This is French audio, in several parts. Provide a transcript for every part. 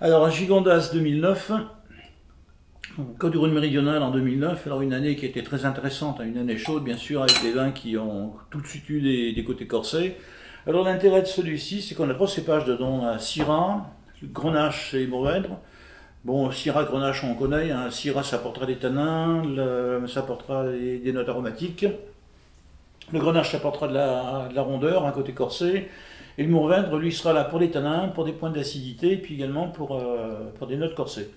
Alors, un Gigondas 2009, Côte-du-Rhône méridionale en 2009, alors une année qui était très intéressante, une année chaude bien sûr, avec des vins qui ont tout de suite eu des côtés corsés. Alors l'intérêt de celui-ci, c'est qu'on a trois cépages dedans, on a Syrah, Grenache et Mourvèdre. Bon, Syrah, Grenache, on connaît, hein. Syrah ça apportera des tanins, ça apportera des notes aromatiques. Le Grenache ça apportera de la rondeur, un côté corsé. Et le Mourvèdre, lui, sera là pour des tanins, pour des points d'acidité, et puis également pour des notes corsées.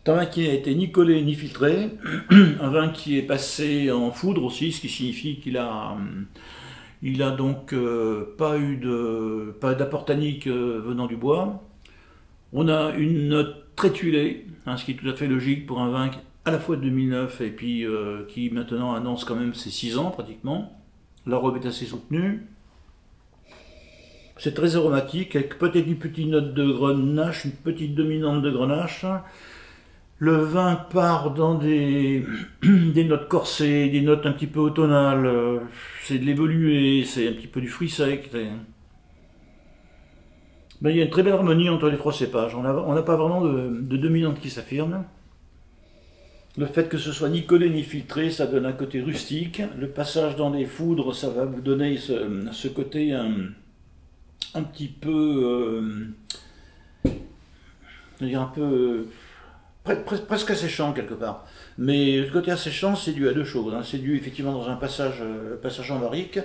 C'est un vin qui n'a été ni collé ni filtré, un vin qui est passé en foudre aussi, ce qui signifie il a donc pas d'apport tannique venant du bois. On a une note très tuilée, hein, ce qui est tout à fait logique pour un vin à la fois de 2009 et puis qui maintenant annonce quand même ses 6 ans pratiquement. La robe est assez soutenue. C'est très aromatique, avec peut-être une petite note de grenache, une petite dominante de grenache. Le vin part dans des notes corsées, des notes un petit peu automnales, c'est de l'évolué, c'est un petit peu du fruit sec. Ben, il y a une très belle harmonie entre les trois cépages, on n'a pas vraiment de dominante qui s'affirme. Le fait que ce soit ni collé ni filtré, ça donne un côté rustique. Le passage dans les foudres, ça va vous donner ce côté un petit peu... un peu presque asséchant quelque part. Mais le côté asséchant, c'est dû à deux choses, hein. C'est dû effectivement dans un passage en barrique.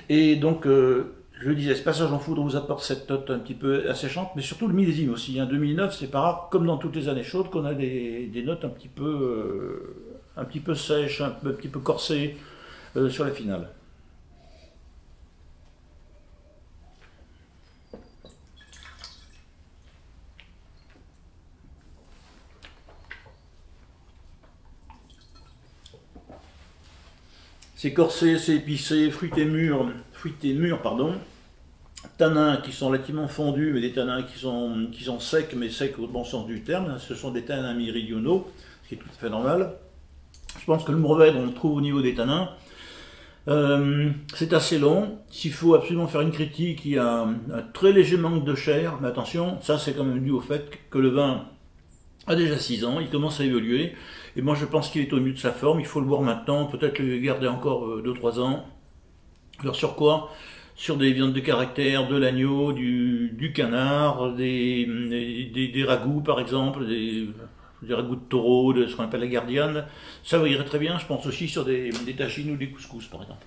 Et donc, je le disais, ce passage en foudre vous apporte cette note un petit peu asséchante, mais surtout le millésime aussi, hein. 2009, c'est pas rare, comme dans toutes les années chaudes, qu'on a des notes un petit peu sèches, un petit peu corsées sur la finale. C'est corsé, c'est épicé, fruité mûr, pardon. Tanins qui sont relativement fondus, mais des tanins qui sont secs, mais secs au bon sens du terme. Ce sont des tanins méridionaux, ce qui est tout à fait normal. Je pense que le Mourvèdre, on le trouve au niveau des tanins. C'est assez long. S'il faut absolument faire une critique, il y a un très léger manque de chair, mais attention, ça c'est quand même dû au fait que le vin a déjà 6 ans, il commence à évoluer, et moi je pense qu'il est au mieux de sa forme, il faut le boire maintenant, peut-être le garder encore 2-3 ans. Alors sur quoi? Sur des viandes de caractère, de l'agneau, du canard, des ragoûts par exemple, des ragoûts de taureau, de ce qu'on appelle la gardiane. Ça vous irait très bien, je pense aussi sur des tagines ou des couscous par exemple.